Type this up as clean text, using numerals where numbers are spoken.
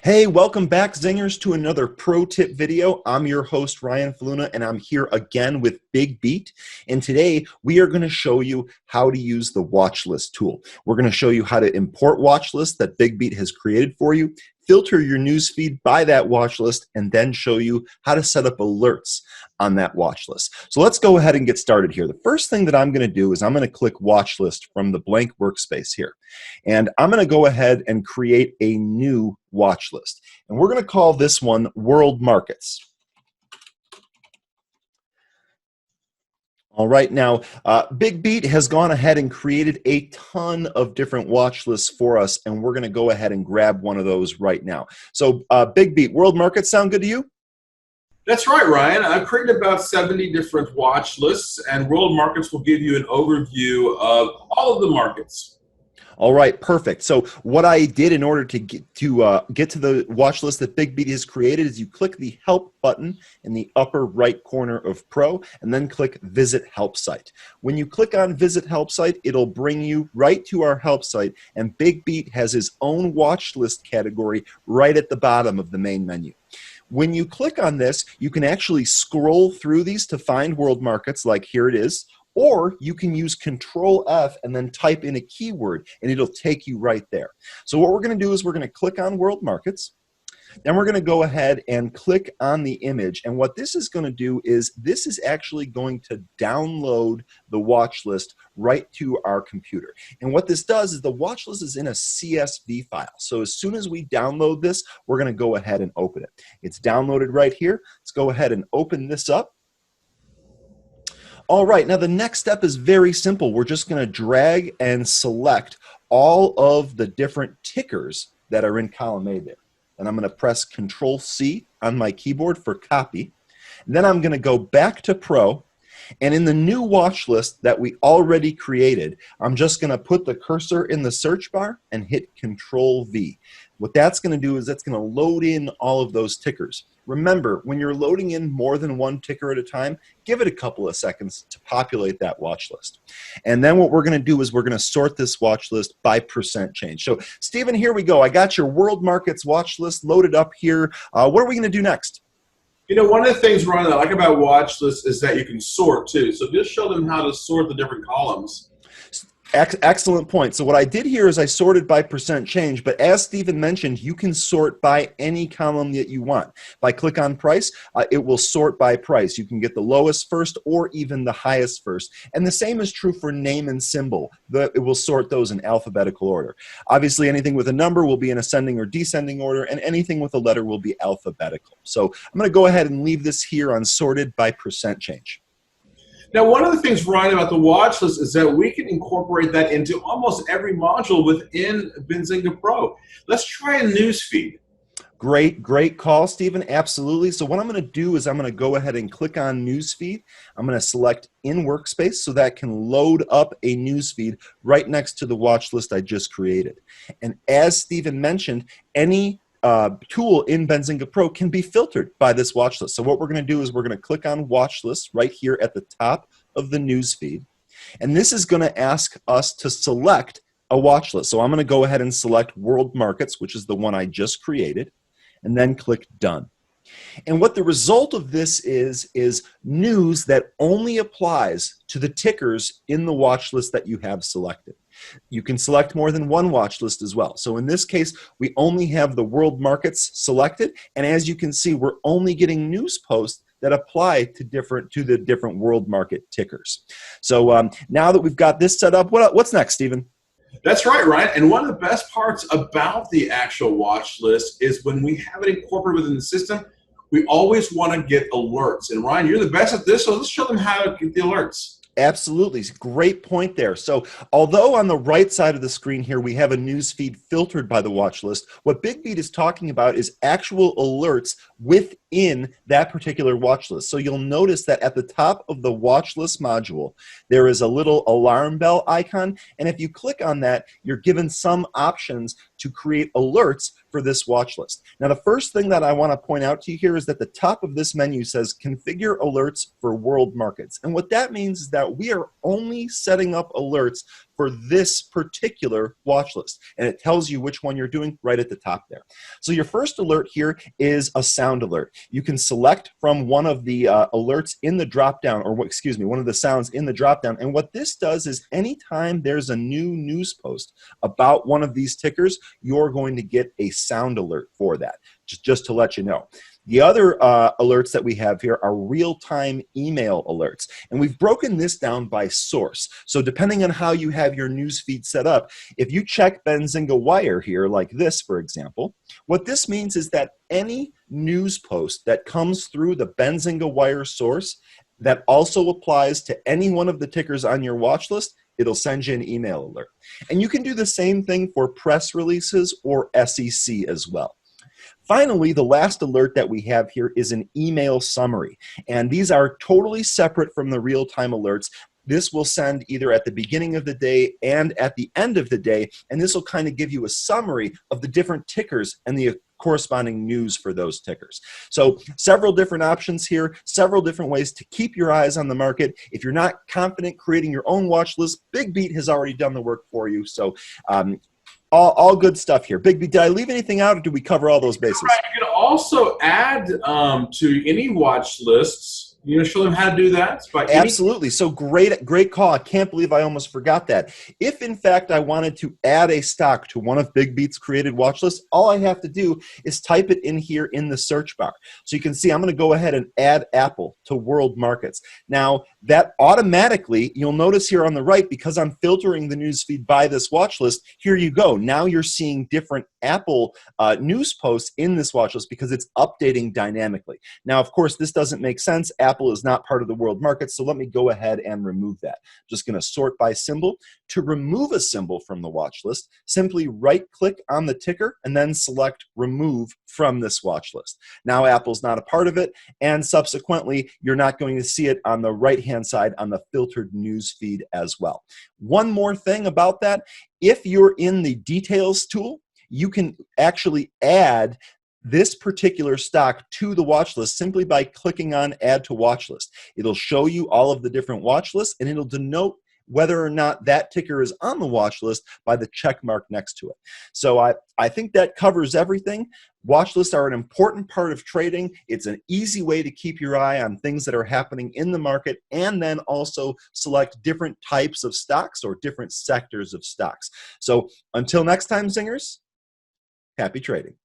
Hey, welcome back, Zingers, to another pro tip video. I'm your host, Ryan Faloona, and I'm here again with BigBeat. And today we are going to show you how to use the Watchlist tool. We're going to show you how to import Watchlist that BigBeat has created for you, filter your newsfeed by that watch list, and then show you how to set up alerts on that watch list. So let's go ahead and get started here. The first thing that I'm going to do is I'm going to click watch list from the blank workspace here. And I'm going to go ahead and create a new watch list. And we're going to call this one World Markets. All right, now BigBeat has gone ahead and created a ton of different watch lists for us, and we're going to go ahead and grab one of those right now. So BigBeat, World Markets sound good to you? That's right, Ryan. I've created about 70 different watch lists, and World Markets will give you an overview of all of the markets. All right, perfect. So what I did in order to get to the watch list that BigBeat has created is you click the Help button in the upper right corner of Pro, and then click Visit Help Site. When you click on Visit Help Site, it'll bring you right to our help site, and BigBeat has his own watch list category right at the bottom of the main menu. When you click on this, you can actually scroll through these to find world markets, like here it is, or you can use Control F and then type in a keyword, and it'll take you right there. So what we're going to do is we're going to click on World Markets. Then we're going to go ahead and click on the image, and what this is going to do is this is actually going to download the watch list right to our computer. And what this does is the watch list is in a CSV file. So as soon as we download this, we're going to go ahead and open it. It's downloaded right here. Let's go ahead and open this up. All right, now the next step is very simple. We're just going to drag and select all of the different tickers that are in column A there. And I'm going to press Control-C on my keyboard for copy. And then I'm going to go back to Pro, and in the new watch list that we already created, I'm just going to put the cursor in the search bar and hit Control-V. What that's going to do is that's going to load in all of those tickers. Remember, when you're loading in more than one ticker at a time, give it a couple of seconds to populate that watch list. And then what we're going to do is we're going to sort this watch list by percent change. So, Stephen, here we go. I got your World Markets watch list loaded up here. What are we going to do next? You know, one of the things, Ryan, that I like about watch lists is that you can sort, too. So just show them how to sort the different columns. Excellent point. So what I did here is I sorted by percent change, but as Stephen mentioned, you can sort by any column that you want. If I click on price, it will sort by price. You can get the lowest first or even the highest first. And the same is true for name and symbol. It will sort those in alphabetical order. Obviously, anything with a number will be in ascending or descending order, and anything with a letter will be alphabetical. So I'm going to go ahead and leave this here on sorted by percent change. Now, one of the things, Ryan, about the watch list is that we can incorporate that into almost every module within Benzinga Pro. Let's try a newsfeed. Great call, Stephen. Absolutely. So what I'm going to do is I'm going to go ahead and click on Newsfeed. I'm going to select in Workspace so that can load up a newsfeed right next to the watch list I just created. And as Stephen mentioned, any tool in Benzinga Pro can be filtered by this watch list. So what we're going to do is we're going to click on watch list right here at the top of the news feed. And this is going to ask us to select a watch list. So I'm going to go ahead and select World Markets, which is the one I just created, and then click Done. And what the result of this is news that only applies to the tickers in the watch list that you have selected. You can select more than one watch list as well. So in this case, we only have the world markets selected, and as you can see, we're only getting news posts that apply to the different world market tickers. So now that we've got this set up, what's next, Stephen? That's right, Ryan. And one of the best parts about the actual watch list is when we have it incorporated within the system, we always want to get alerts. And Ryan, you're the best at this, so let's show them how to get the alerts. Absolutely. Great point there. So although on the right side of the screen here we have a news feed filtered by the watch list, what BigBeat is talking about is actual alerts within that particular watch list. So you'll notice that at the top of the watch list module, there is a little alarm bell icon. And if you click on that, you're given some options to create alerts for this watch list. Now, the first thing that I want to point out to you here is that the top of this menu says configure alerts for world markets. And what that means is that we are only setting up alerts for this particular watch list. And it tells you which one you're doing right at the top there. So your first alert here is a sound alert. You can select from one of the alerts in the drop-down, or excuse me, one of the sounds in the drop-down. And what this does is anytime there's a new news post about one of these tickers, you're going to get a sound alert for that, just to let you know. The other alerts that we have here are real-time email alerts. And we've broken this down by source. So depending on how you have your news feed set up, if you check Benzinga Wire here, like this, for example, what this means is that any news post that comes through the Benzinga Wire source that also applies to any one of the tickers on your watch list, it'll send you an email alert. And you can do the same thing for press releases or SEC as well. Finally, the last alert that we have here is an email summary. And these are totally separate from the real-time alerts. This will send either at the beginning of the day and at the end of the day, and this will kind of give you a summary of the different tickers and the corresponding news for those tickers. So several different options here, several different ways to keep your eyes on the market. If you're not confident creating your own watch list, BigBeat has already done the work for you. So all good stuff here. BigBeat, did I leave anything out, or did we cover all those bases? Right. You can also add to any watch lists. You know, show them how to do that. Absolutely. So great call. I can't believe I almost forgot that. If in fact I wanted to add a stock to one of BigBeat's created watch lists, all I have to do is type it in here in the search bar. So you can see I'm going to go ahead and add Apple to world markets. Now that automatically, you'll notice here on the right, because I'm filtering the news feed by this watch list, here you go. Now you're seeing different Apple news posts in this watch list because it's updating dynamically. Now, of course, this doesn't make sense. Apple is not part of the world market, so let me go ahead and remove that. I'm just going to sort by symbol. To remove a symbol from the watch list, simply right-click on the ticker and then select Remove from this watch list. Now Apple's not a part of it, and subsequently, you're not going to see it on the right-hand side on the filtered news feed as well. One more thing about that, if you're in the Details tool, you can actually add this particular stock to the watch list simply by clicking on Add to Watch List. It'll show you all of the different watch lists, and it'll denote whether or not that ticker is on the watch list by the check mark next to it. So I think that covers everything. Watch lists are an important part of trading. It's an easy way to keep your eye on things that are happening in the market, and then also select different types of stocks or different sectors of stocks. So until next time, Zingers, happy trading.